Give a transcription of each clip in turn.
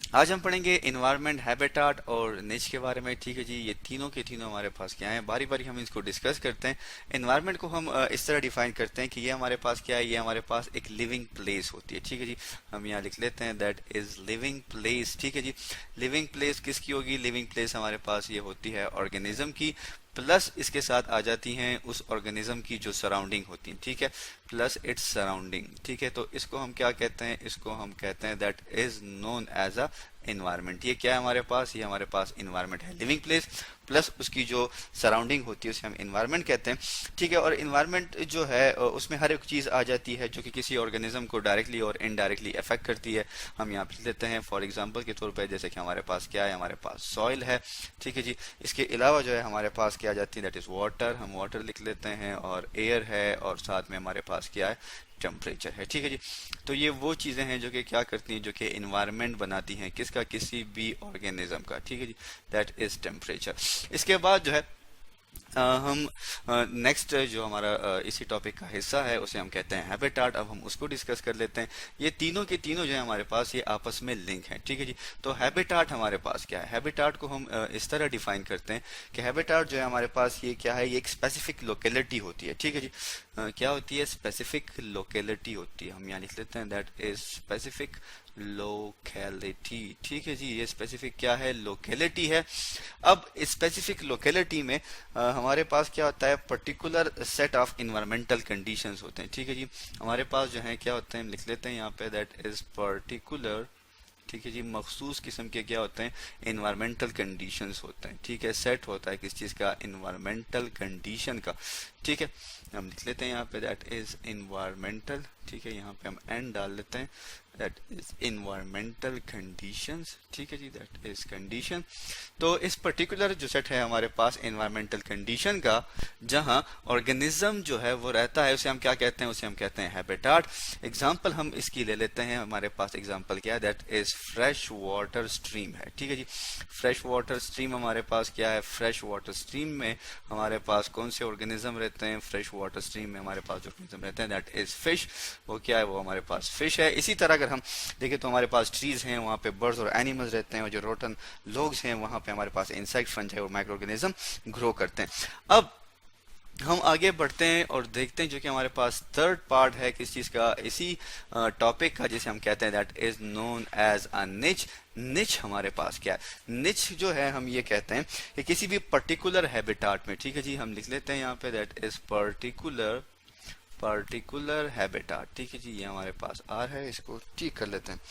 आज हम पढ़ेंगे इन्वायरमेंट, हैबिटाट और निच के बारे में। ठीक है जी, ये तीनों के तीनों हमारे पास क्या है, बारी बारी हम इसको डिस्कस करते हैं। इन्वायरमेंट को हम इस तरह डिफाइन करते हैं कि ये हमारे पास क्या है, ये हमारे पास एक लिविंग प्लेस होती है। ठीक है जी, हम यहाँ लिख लेते हैं दैट इज लिविंग प्लेस। ठीक है जी, लिविंग प्लेस किसकी होगी, लिविंग प्लेस हमारे पास ये होती है ऑर्गेनिज्म की, प्लस इसके साथ आ जाती हैं उस ऑर्गेनिज्म की जो सराउंडिंग होती है। ठीक है, प्लस इट्स सराउंडिंग। ठीक है, तो इसको हम क्या कहते हैं, इसको हम कहते हैं that is known as a environment. ये क्या है हमारे पास, ये हमारे पास इन्वायरमेंट है, लिविंग प्लेस प्लस उसकी जो सराउंडिंग होती है उसे हम इन्वायरमेंट कहते हैं। ठीक है, और इन्वायरमेंट जो है उसमें हर एक चीज़ आ जाती है जो कि किसी ऑर्गेनिज्म को डायरेक्टली और इनडायरेक्टली अफेक्ट करती है। हम यहाँ पे लेते हैं फॉर एग्जांपल के तौर पे, जैसे कि हमारे पास क्या है, हमारे पास सॉइल है। ठीक है जी, इसके अलावा जो है हमारे पास क्या आ जाती है, दैट इज वाटर, हम वाटर लिख लेते हैं, और एयर है, और साथ में हमारे पास क्या है, टेम्परेचर है। ठीक है जी, तो ये वो चीज़ें हैं जो कि क्या करती हैं, जो कि इन्वायरमेंट बनाती हैं किसका, किसी भी ऑर्गेनिज्म का। ठीक है जी, दैट इज टेम्परेचर। इसके बाद जो है हम नेक्स्ट जो हमारा इसी टॉपिक का हिस्सा है उसे हम कहते हैं हैबिटाट। अब हम उसको डिस्कस कर लेते हैं। ये तीनों के तीनों जो है हमारे पास ये आपस में लिंक हैं। ठीक है जी, तो हैबिटाट हमारे पास क्या है, हैबिटाट को हम इस तरह डिफाइन करते हैं कि हैबिटाट जो है हमारे पास ये क्या है, ये एक स्पेसिफिक लोकेलिटी होती है। ठीक है जी, क्या होती है, स्पेसिफिक लोकेलिटी होती है। हम यहाँ लिख लेते हैं दैट इज स्पेसिफिक लोकेलिटी। ठीक है जी, ये स्पेसिफिक क्या है, लोकेलिटी है। अब स्पेसिफिक लोकेलिटी में हमारे पास क्या होता है, particular set of environmental conditions होते हैं। ठीक है जी, हमारे पास जो है क्या होते हैं, हम लिख लेते हैं यहाँ पे दैट इज पर्टिकुलर। ठीक है जी, मखसूस किस्म के क्या होते हैं, इन्वायरमेंटल कंडीशंस होते हैं। ठीक है, सेट होता है किस चीज़ का, इन्वायरमेंटल कंडीशन का। ठीक है, हम लिख लेते हैं यहाँ पे दैट इज इन्वायरमेंटल। ठीक है, यहाँ पे हम एन डाल लेते हैं, दैट इज इन्वायरमेंटल कंडीशंस। ठीक है जी, दैट इज कंडीशन। तो इस पर्टिकुलर जो सेट है हमारे पास इन्वायरमेंटल कंडीशन का, जहां ऑर्गेनिज्म जो है वो रहता है, उसे हम क्या कहते हैं, उसे हम कहते हैं हैबिटाट। एग्जांपल हम इसकी ले लेते हैं, हमारे पास एग्जांपल क्या है, that is fresh water stream है। ठीक है जी, फ्रेश वाटर स्ट्रीम हमारे पास क्या है, फ्रेश वाटर स्ट्रीम में हमारे पास कौन से ऑर्गेनिज्म रहते हैं, फ्रेश वाटर स्ट्रीम में हमारे पास जो ऑर्गेनिज्म रहते हैं दैट इज फिश। वो क्या है, वो हमारे पास फिश है। इसी तरह अगर हम देखें तो हमारे पास ट्रीज हैं, वहाँ पे बर्ड्स और एनिमल्स रहते हैं, और जो रोटन लोग्स हैं वहाँ पे हमारे पास इंसेक्ट, फंजाई और माइक्रो ऑर्गेनिज्म ग्रो करते हैं। अब हम आगे बढ़ते हैं और देखते हैं जो कि हमारे पास थर्ड पार्ट है किस चीज़ का, इसी टॉपिक का, जिसे हम कहते हैं that is known as a niche. Niche हमारे पास क्या है, निच जो है हम ये कहते हैं कि किसी भी पर्टिकुलर हैबिटाट में। ठीक है जी, हम लिख लेते हैं यहाँ पे दैट इज पर्टिकुलर हैबिटाट। ठीक है जी, ये हमारे पास आर है, इसको ठीक कर लेते हैं,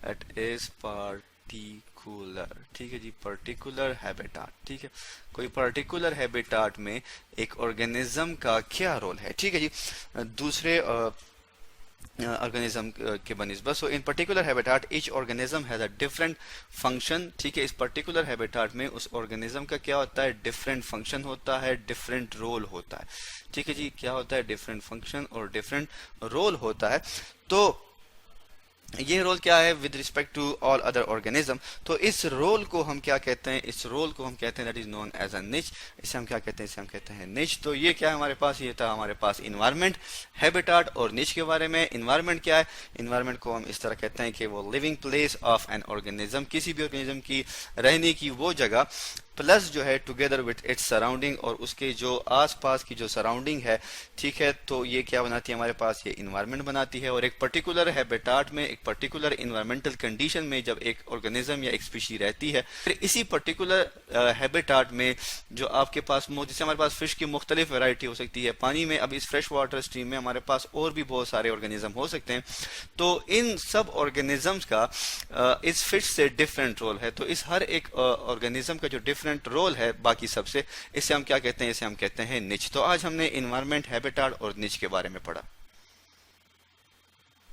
दैट इज पर्टिकुलर। ठीक है जी, पर्टिकुलर हैबिटाट। ठीक है, कोई पर्टिकुलर हैबिटाट में एक ऑर्गेनिज्म का क्या रोल है। ठीक है जी, दूसरे ऑर्गेनिज्म के बनिस्बत। So in particular habitat each organism has a different function. ठीक है, इस पर्टिकुलर हैबिटाट में उस ऑर्गेनिज्म का क्या होता है, डिफरेंट फंक्शन होता है, डिफरेंट रोल होता है। ठीक है जी, क्या होता है, डिफरेंट फंक्शन और डिफरेंट रोल होता है। तो ये रोल क्या है with respect to all other organism. तो इस रोल को हम क्या कहते हैं, इस रोल को हम कहते हैं that is known as a niche. इसे हम क्या कहते हैं, इसे हम कहते हैं निच। तो ये क्या है हमारे पास, ये था हमारे पास इन्वायरमेंट, हैबिटाट और निच के बारे में। इन्वायरमेंट क्या है, इन्वायरमेंट को हम इस तरह कहते हैं कि वो living place of an organism, किसी भी ऑर्गेनिज्म की रहने की वो जगह, प्लस जो है टुगेदर विथ इट्स सराउंडिंग, और उसके जो आसपास की जो सराउंडिंग है। ठीक है, तो ये क्या बनाती है हमारे पास, ये इन्वायरमेंट बनाती है। और एक पर्टिकुलर हैबिटाट में, एक पर्टिकुलर इन्वायरमेंटल कंडीशन में जब एक ऑर्गेनिज्म या एक स्पीशी रहती है, फिर इसी पर्टिकुलर हैबिटाट में जो आपके पास, जैसे हमारे पास फिश की मुख्तलिफ वैरायटी हो सकती है पानी में, अब इस फ्रेश वाटर स्ट्रीम में हमारे पास और भी बहुत सारे ऑर्गेनिज्म हो सकते हैं। तो इन सब ऑर्गेनिजम्स का इस फिश से डिफरेंट रोल है। तो इस हर एक ऑर्गेनिज्म का जो डिफरेंट रोल है बाकी सबसे, इसे हम क्या कहते हैं, इसे हम कहते हैं निच। तो आज हमने इन्वायरमेंट, हैबिटाट और निच के बारे में पढ़ा।